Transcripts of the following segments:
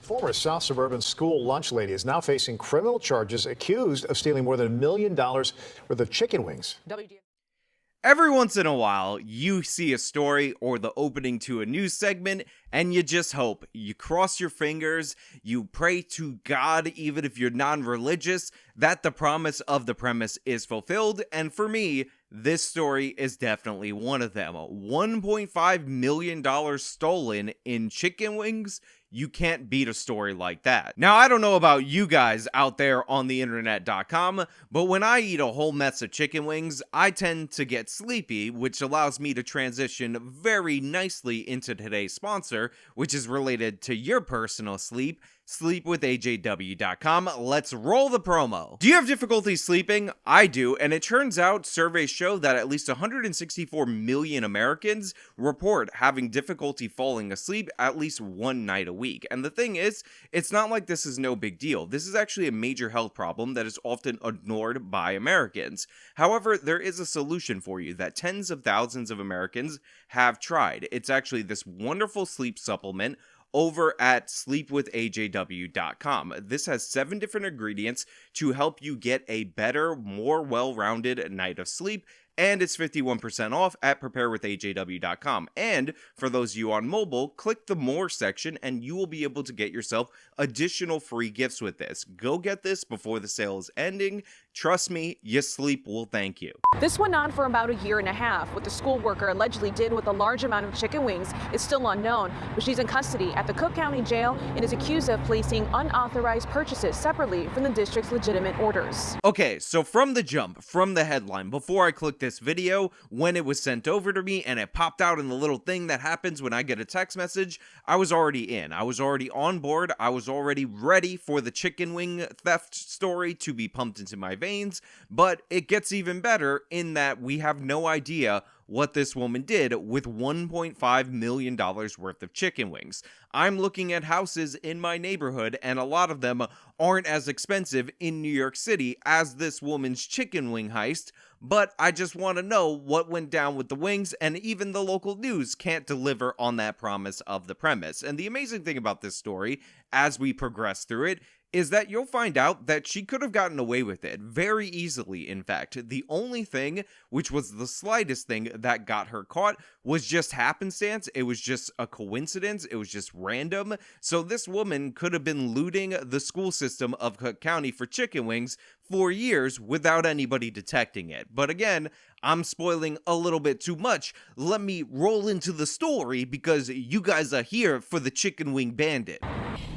Former South Suburban school lunch lady is now facing criminal charges accused of stealing more than $1 million worth of chicken wings. Every once in a while, you see a story or the opening to a news segment, and you just hope. You cross your fingers, you pray to God, even if you're non-religious, that the promise of the premise is fulfilled, and for me, this story is definitely one of them. $1.5 million stolen in chicken wings? You can't beat a story like that. Now, I don't know about you guys out there on the internet.com, but when I eat a whole mess of chicken wings, I tend to get sleepy, which allows me to transition very nicely into today's sponsor, which is related to your personal sleep. Sleepwithajw.com. Let's roll the promo. Do you have difficulty sleeping? I do, and it turns out surveys show that at least 164 million Americans report having difficulty falling asleep at least one night a week. And the thing is, it's not like this is no big deal. This is actually a major health problem that is often ignored by Americans. However, there is a solution for you that tens of thousands of Americans have tried. It's actually this wonderful sleep supplement over at sleepwithajw.com. This has 7 different ingredients to help you get a better, more well-rounded night of sleep, and it's 51% off at preparewithajw.com. And for those of you on mobile, click the More section and you will be able to get yourself additional free gifts with this. Go get this before the sale is ending. Trust me, your sleep will thank you. This went on for about a year and a half. What the school worker allegedly did with a large amount of chicken wings is still unknown, but she's in custody at the Cook County Jail and is accused of placing unauthorized purchases separately from the district's legitimate orders. Okay, so from the jump, from the headline, before I clicked this video, when it was sent over to me and it popped out in the little thing that happens when I get a text message, I was already in. I was already on board. I was already ready for the chicken wing theft story to be pumped into my veins, but it gets even better in that we have no idea what this woman did with $1.5 million worth of chicken wings. I'm looking at houses in my neighborhood, and a lot of them aren't as expensive in New York City as this woman's chicken wing heist, but I just want to know what went down with the wings, and even the local news can't deliver on that promise of the premise. And the amazing thing about this story, as we progress through it, is that you'll find out that she could have gotten away with it very easily. In fact, the only thing, which was the slightest thing that got her caught, was just happenstance. It was just a coincidence. It was just random. So this woman could have been looting the school system of Cook County for chicken wings for years without anybody detecting it. But again, I'm spoiling a little bit too much. Let me roll into the story because you guys are here for the chicken wing bandit.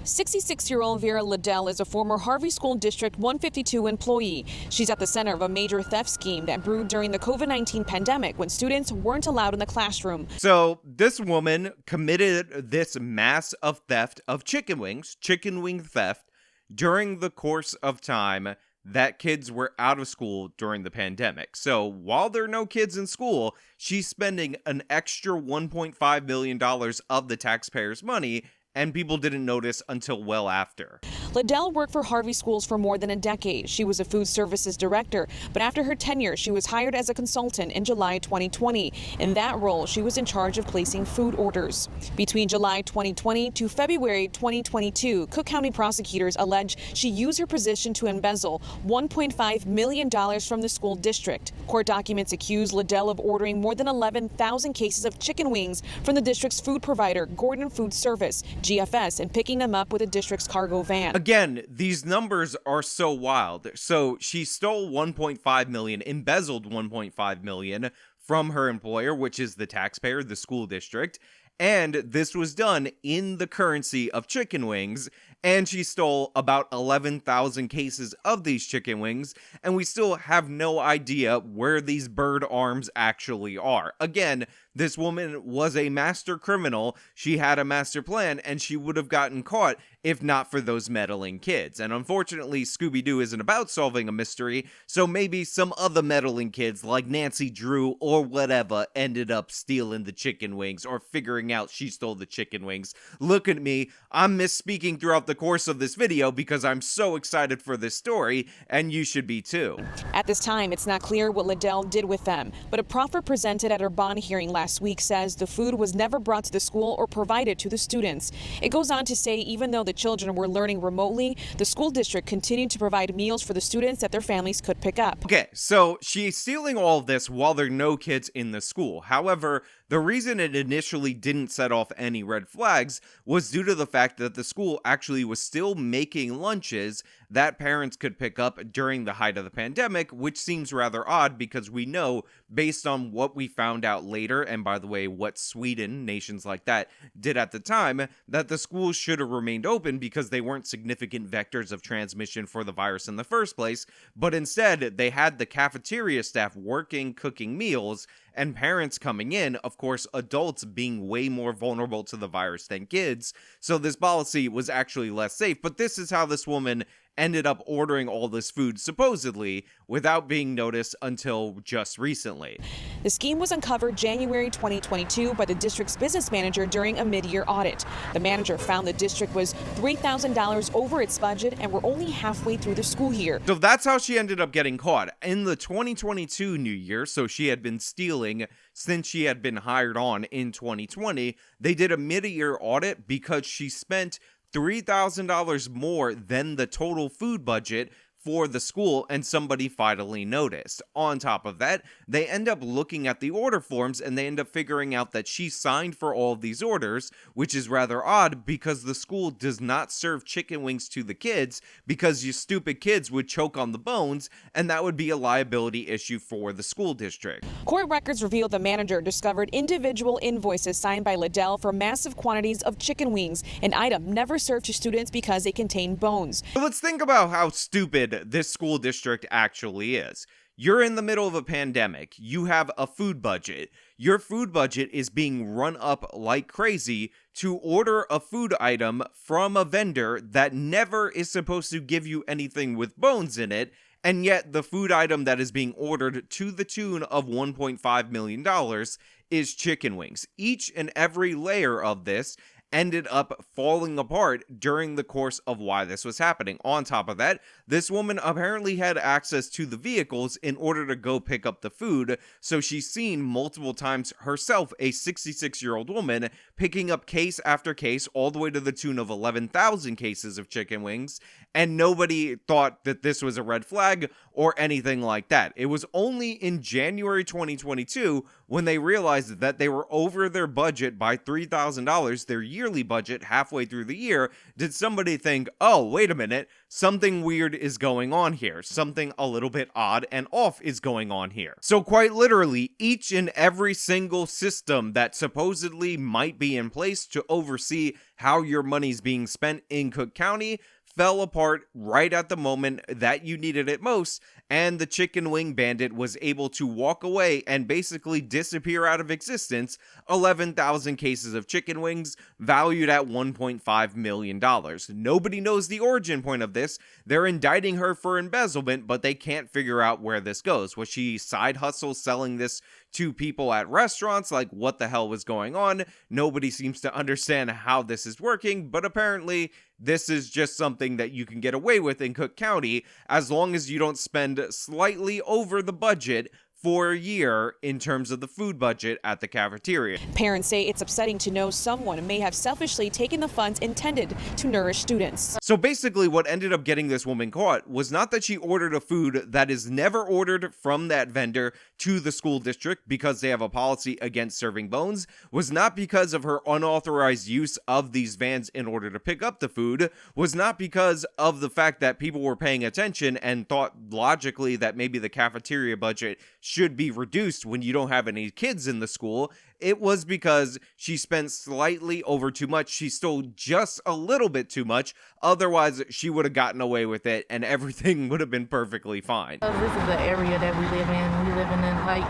66-year-old Vera Liddell is a former Harvey School District 152 employee. She's at the center of a major theft scheme that brewed during the COVID-19 pandemic when students weren't allowed in the classroom. So this woman committed this mass of theft of chicken wings, chicken wing theft, during the course of time that kids were out of school during the pandemic. So while there are no kids in school, she's spending an extra $1.5 million of the taxpayers' money, and people didn't notice until well after. Liddell worked for Harvey Schools for more than a decade. She was a food services director, but after her tenure, she was hired as a consultant in July 2020. In that role, she was in charge of placing food orders. Between July 2020 to February 2022, Cook County prosecutors allege she used her position to embezzle $1.5 million from the school district. Court documents accuse Liddell of ordering more than 11,000 cases of chicken wings from the district's food provider, Gordon Food Service, GFS, and picking them up with the district's cargo van. Again, these numbers are so wild. So she stole 1.5 million, embezzled 1.5 million from her employer, which is the taxpayer, the school district. And this was done in the currency of chicken wings. And she stole about 11,000 cases of these chicken wings, and we still have no idea where these bird arms actually are. Again, this woman was a master criminal. She had a master plan, and she would have gotten caught if not for those meddling kids. And unfortunately, Scooby-Doo isn't about solving a mystery, so maybe some other meddling kids like Nancy Drew or whatever ended up stealing the chicken wings or figuring out she stole the chicken wings. Look at me, I'm misspeaking throughout the course of this video because I'm so excited for this story, and you should be too. At this time, it's not clear what Liddell did with them, but a proffer presented at her bond hearing last last week says the food was never brought to the school or provided to the students. It goes on to say even though the children were learning remotely, the school district continued to provide meals for the students that their families could pick up. Okay, so she's stealing all of this while there are no kids in the school. However, the reason it initially didn't set off any red flags was due to the fact that the school actually was still making lunches that parents could pick up during the height of the pandemic, which seems rather odd because we know, based on what we found out later, and by the way, what Sweden, nations like that, did at the time, that the schools should have remained open because they weren't significant vectors of transmission for the virus in the first place, but instead they had the cafeteria staff working, cooking meals, and parents coming in, of course, adults being way more vulnerable to the virus than kids, so this policy was actually less safe. But this is how this woman ended up ordering all this food, supposedly, without being noticed until just recently. The scheme was uncovered January 2022 by the district's business manager during a mid-year audit. The manager found the district was $3,000 over its budget and were only halfway through the school year. So that's how she ended up getting caught. In the 2022 new year, so she had been stealing since she had been hired on in 2020, they did a mid-year audit because she spent $3,000 more than the total food budget for the school, and somebody finally noticed. On top of that, they end up looking at the order forms and they end up figuring out that she signed for all of these orders, which is rather odd because the school does not serve chicken wings to the kids because you stupid kids would choke on the bones, and that would be a liability issue for the school district. Court records revealed the manager discovered individual invoices signed by Liddell for massive quantities of chicken wings, an item never served to students because they contain bones. So let's think about how stupid this school district actually is. You're in the middle of a pandemic. You have a food budget. Your food budget is being run up like crazy to order a food item from a vendor that never is supposed to give you anything with bones in it, and yet the food item that is being ordered to the tune of $1.5 million is chicken wings. Each and every layer of this ended up falling apart during the course of why this was happening. On top of that, this woman apparently had access to the vehicles in order to go pick up the food, so she's seen multiple times herself, a 66-year-old woman, picking up case after case all the way to the tune of 11,000 cases of chicken wings, and nobody thought that this was a red flag or anything like that. It was only in January 2022 when they realized that they were over their budget by $3,000, their yearly budget halfway through the year, did somebody think, oh, wait a minute, something weird is going on here. Something a little bit odd and off is going on here. So quite literally, each and every single system that supposedly might be in place to oversee how your money's being spent in Cook County fell apart right at the moment that you needed it most, and the chicken wing bandit was able to walk away and basically disappear out of existence. 11,000 cases of chicken wings valued at $1.5 million. Nobody knows the origin point of this. They're indicting her for embezzlement, but they can't figure out where this goes. Was she side hustle selling this to people at restaurants? Like, what the hell was going on? Nobody seems to understand how this is working, but apparently this is just something that you can get away with in Cook County as long as you don't spend slightly over the budget for a year in terms of the food budget at the cafeteria. Parents say it's upsetting to know someone may have selfishly taken the funds intended to nourish students. So basically what ended up getting this woman caught was not that she ordered a food that is never ordered from that vendor to the school district because they have a policy against serving bones, was not because of her unauthorized use of these vans in order to pick up the food, was not because of the fact that people were paying attention and thought logically that maybe the cafeteria budget should be reduced when you don't have any kids in the school. It was because she spent slightly over too much. She stole just a little bit too much. Otherwise, she would have gotten away with it and everything would have been perfectly fine. This is the area that we live in. We live in like,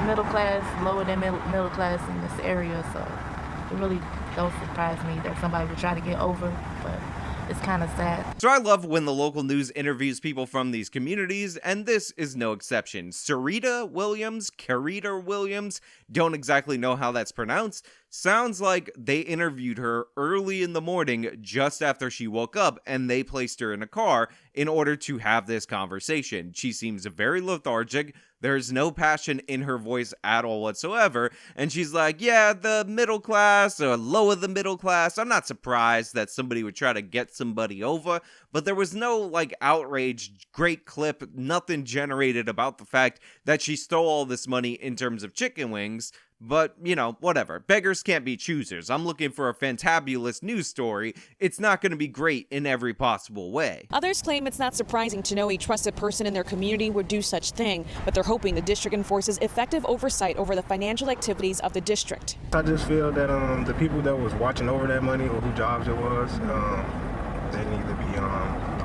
middle class, lower than middle class in this area. So it really don't surprise me that somebody would try to get over, but it's kind of sad. So I love when the local news interviews people from these communities, and this is no exception. Carita Williams, don't exactly know how that's pronounced. Sounds like they interviewed her early in the morning just after she woke up, and they placed her in a car in order to have this conversation. She seems very lethargic, There's no passion in her voice at all whatsoever. And she's like, yeah, the middle class or lower the middle class. I'm not surprised that somebody would try to get somebody over, but there was no like outrage, great clip, nothing generated about the fact that she stole all this money in terms of chicken wings. But, you know, whatever. Beggars can't be choosers. I'm looking for a fantabulous news story. It's not going to be great in every possible way. Others claim it's not surprising to know a trusted person in their community would do such thing, but they're hoping the district enforces effective oversight over the financial activities of the district. I just feel that the people that was watching over that money or whose jobs it was, they need to be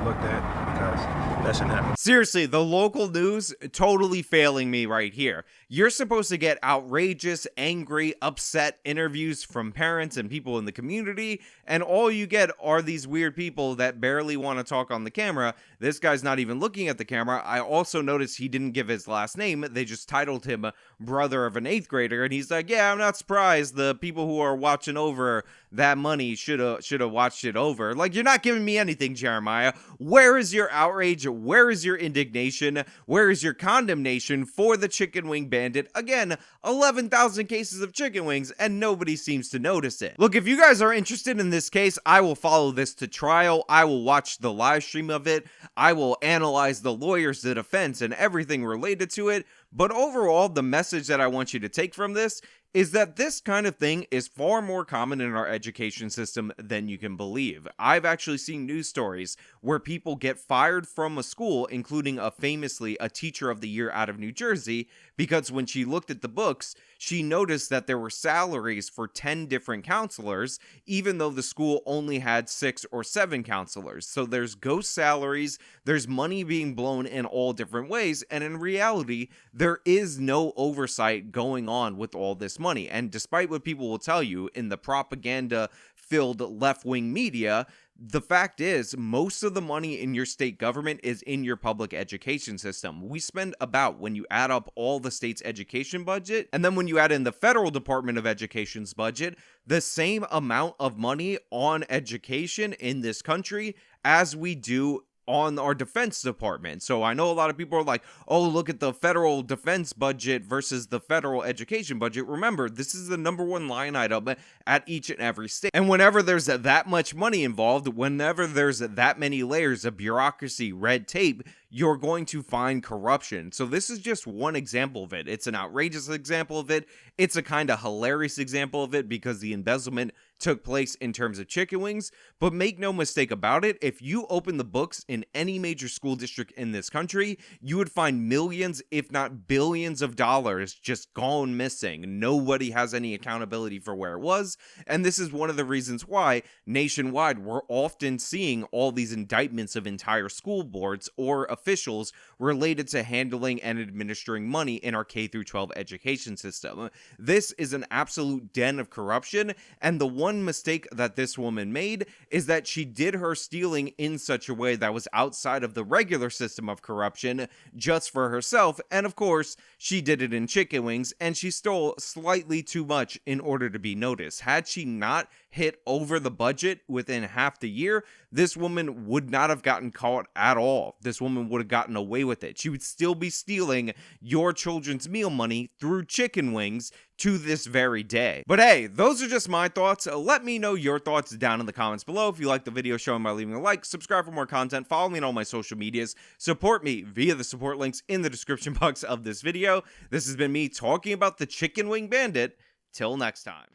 looked at because that shouldn't happen. Seriously, the local news totally failing me right here. You're supposed to get outrageous, angry, upset interviews from parents and people in the community, and all you get are these weird people that barely want to talk on the camera. This guy's not even looking at the camera. I also noticed he didn't give his last name. They just titled him brother of an 8th grader, and he's like, yeah, I'm not surprised. The people who are watching over that money should have watched it over. Like, you're not giving me anything, Jeremiah. Where is your outrage? Where is your indignation? Where is your condemnation for the chicken wing bandit? Again, 11,000 cases of chicken wings and nobody seems to notice it. Look, if you guys are interested in this case, I will follow this to trial. I will watch the live stream of it. I will analyze the lawyers, the defense, and everything related to it. But overall, the message that I want you to take from this is that this kind of thing is far more common in our education system than you can believe. I've actually seen news stories where people get fired from a school, including famously a teacher of the year out of New Jersey, because when she looked at the books, she noticed that there were salaries for 10 different counselors, even though the school only had 6 or 7 counselors. So there's ghost salaries, there's money being blown in all different ways, and in reality, there is no oversight going on with all this money. And despite what people will tell you in the propaganda-filled left-wing media, the fact is, most of the money in your state government is in your public education system. We spend about, when you add up all the state's education budget, and then when you add in the federal Department of Education's budget, the same amount of money on education in this country as we do on our defense department. So I know a lot of people are like, oh, look at the federal defense budget versus the federal education budget. Remember, this is the #1 line item at each and every state. And whenever there's that much money involved, whenever there's that many layers of bureaucracy, red tape, you're going to find corruption. So this is just one example of it. It's an outrageous example of it. It's a kind of hilarious example of it because the embezzlement took place in terms of chicken wings. But make no mistake about it, if you open the books in any major school district in this country, you would find millions, if not billions of dollars just gone missing. Nobody has any accountability for where it was. And this is one of the reasons why nationwide we're often seeing all these indictments of entire school boards or officials related to handling and administering money in our K-12 education system. This is an absolute den of corruption, and the one mistake that this woman made is that she did her stealing in such a way that was outside of the regular system of corruption just for herself, and of course, she did it in chicken wings, and she stole slightly too much in order to be noticed. Had she not hit over the budget within half the year, this woman would not have gotten caught at all. This woman would have gotten away with it. She would still be stealing your children's meal money through chicken wings to this very day. But hey, those are just my thoughts. Let me know your thoughts down in the comments below. If you like the video, show them by leaving a like, subscribe for more content, follow me on all my social medias, support me via the support links in the description box of this video. This has been me talking about the chicken wing bandit. Till next time.